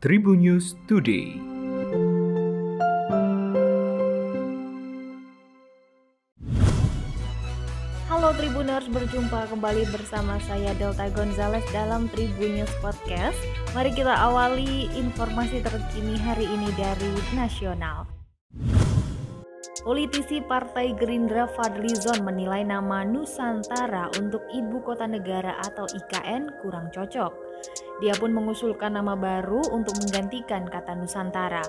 Tribun News Today. Halo Tribuners, berjumpa kembali bersama saya Delta Gonzales dalam Tribun News Podcast. Mari kita awali informasi terkini hari ini dari nasional. Politisi Partai Gerindra Fadlizon menilai nama Nusantara untuk Ibu Kota Negara atau IKN kurang cocok. Dia pun mengusulkan nama baru untuk menggantikan kata Nusantara.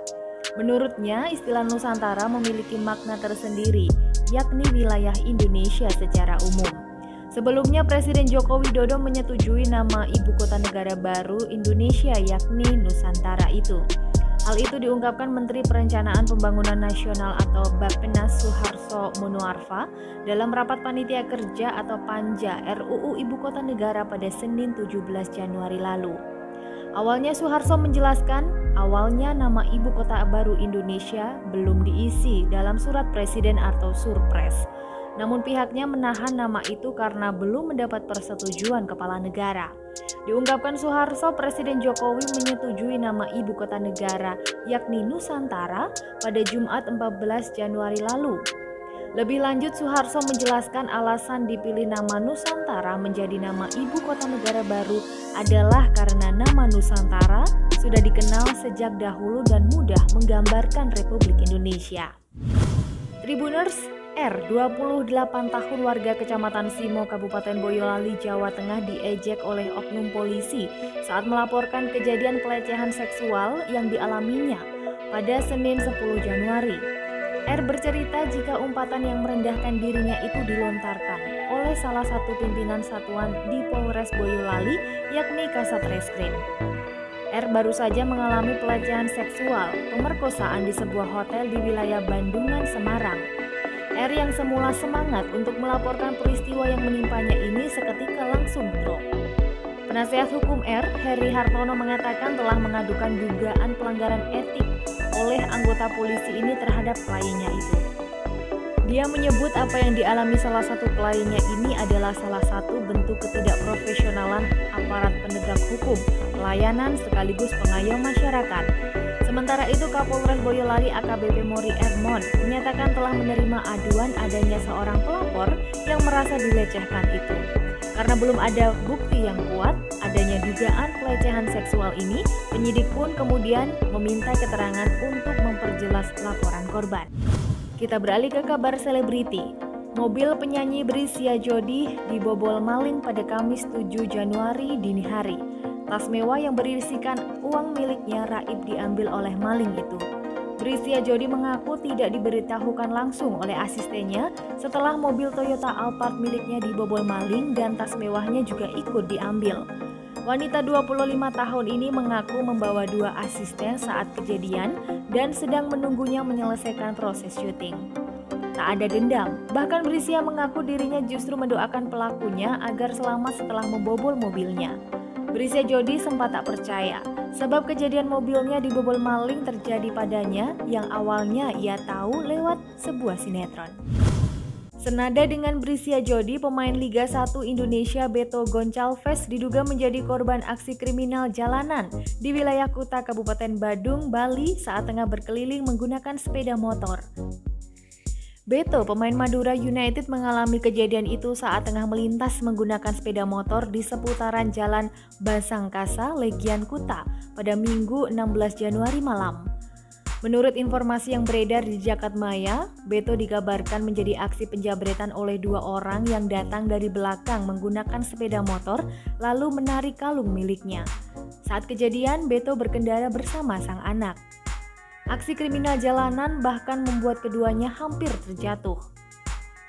Menurutnya, istilah Nusantara memiliki makna tersendiri, yakni wilayah Indonesia secara umum. Sebelumnya, Presiden Joko Widodo menyetujui nama Ibu Kota Negara baru Indonesia yakni Nusantara itu. Hal itu diungkapkan Menteri Perencanaan Pembangunan Nasional atau Bappenas Suharto Monoarfa dalam rapat panitia kerja atau Panja RUU Ibu Kota Negara pada Senin 17 Januari lalu. Awalnya Suharto menjelaskan, awalnya nama Ibu Kota Baru Indonesia belum diisi dalam surat Presiden atau Surpres. Namun pihaknya menahan nama itu karena belum mendapat persetujuan Kepala Negara. Diungkapkan Suharto, Presiden Jokowi menyetujui nama Ibu Kota Negara yakni Nusantara pada Jumat 14 Januari lalu. Lebih lanjut, Suharto menjelaskan alasan dipilih nama Nusantara menjadi nama Ibu Kota Negara baru adalah karena nama Nusantara sudah dikenal sejak dahulu dan mudah menggambarkan Republik Indonesia. Tribuners, R, 28 tahun warga Kecamatan Simo, Kabupaten Boyolali, Jawa Tengah diejek oleh oknum polisi saat melaporkan kejadian pelecehan seksual yang dialaminya pada Senin 10 Januari. R bercerita jika umpatan yang merendahkan dirinya itu dilontarkan oleh salah satu pimpinan satuan di Polres Boyolali, yakni Kasat Reskrim. R baru saja mengalami pelecehan seksual, pemerkosaan di sebuah hotel di wilayah Bandungan, Semarang. R yang semula semangat untuk melaporkan peristiwa yang menimpanya ini seketika langsung drop. Penasehat hukum R, Heri Hartono, mengatakan telah mengadukan dugaan pelanggaran etik oleh anggota polisi ini terhadap kliennya itu. Dia menyebut apa yang dialami salah satu kliennya ini adalah salah satu bentuk ketidakprofesionalan aparat penegak hukum, pelayanan sekaligus pengayom masyarakat. Sementara itu, Kapolres Boyolali AKBP Mori Ermon menyatakan telah menerima aduan adanya seorang pelapor yang merasa dilecehkan itu. Karena belum ada bukti yang kuat adanya dugaan pelecehan seksual ini, penyidik pun kemudian meminta keterangan untuk memperjelas laporan korban. Kita beralih ke kabar selebriti. Mobil penyanyi Brisya Jody dibobol maling pada Kamis 7 Januari dini hari. Tas mewah yang berisikan uang miliknya raib diambil oleh maling itu. Brisya Jody mengaku tidak diberitahukan langsung oleh asistennya setelah mobil Toyota Alphard miliknya dibobol maling dan tas mewahnya juga ikut diambil. Wanita 25 tahun ini mengaku membawa 2 asisten saat kejadian dan sedang menunggunya menyelesaikan proses syuting. Tak ada dendam, bahkan Brisya mengaku dirinya justru mendoakan pelakunya agar selamat setelah membobol mobilnya. Brisya Jody sempat tak percaya, sebab kejadian mobilnya dibobol maling terjadi padanya yang awalnya ia tahu lewat sebuah sinetron. Senada dengan Brisya Jody, pemain Liga 1 Indonesia Beto Goncalves diduga menjadi korban aksi kriminal jalanan di wilayah Kuta, Kabupaten Badung, Bali saat tengah berkeliling menggunakan sepeda motor. Beto, pemain Madura United, mengalami kejadian itu saat tengah melintas menggunakan sepeda motor di seputaran Jalan Basangkasa, Legian Kuta pada Minggu 16 Januari malam. Menurut informasi yang beredar di Jakartmaya, Beto dikabarkan menjadi aksi penjabretan oleh 2 orang yang datang dari belakang menggunakan sepeda motor lalu menarik kalung miliknya. Saat kejadian, Beto berkendara bersama sang anak. Aksi kriminal jalanan bahkan membuat keduanya hampir terjatuh.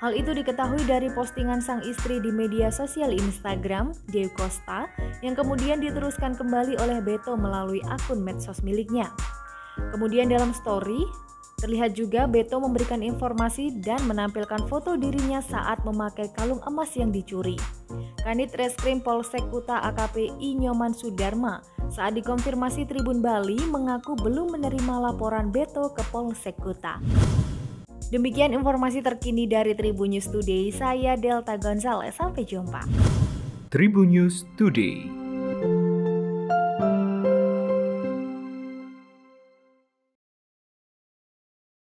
Hal itu diketahui dari postingan sang istri di media sosial Instagram, Dewi Costa, yang kemudian diteruskan kembali oleh Beto melalui akun medsos miliknya. Kemudian dalam story, terlihat juga Beto memberikan informasi dan menampilkan foto dirinya saat memakai kalung emas yang dicuri. Kanit Reskrim Polsek Kuta AKP I Nyoman Sudarma saat dikonfirmasi Tribun Bali mengaku belum menerima laporan Beto ke Polsek Kuta. Demikian informasi terkini dari Tribun News Today, saya Delta Gonzales, sampai jumpa. Tribun News Today.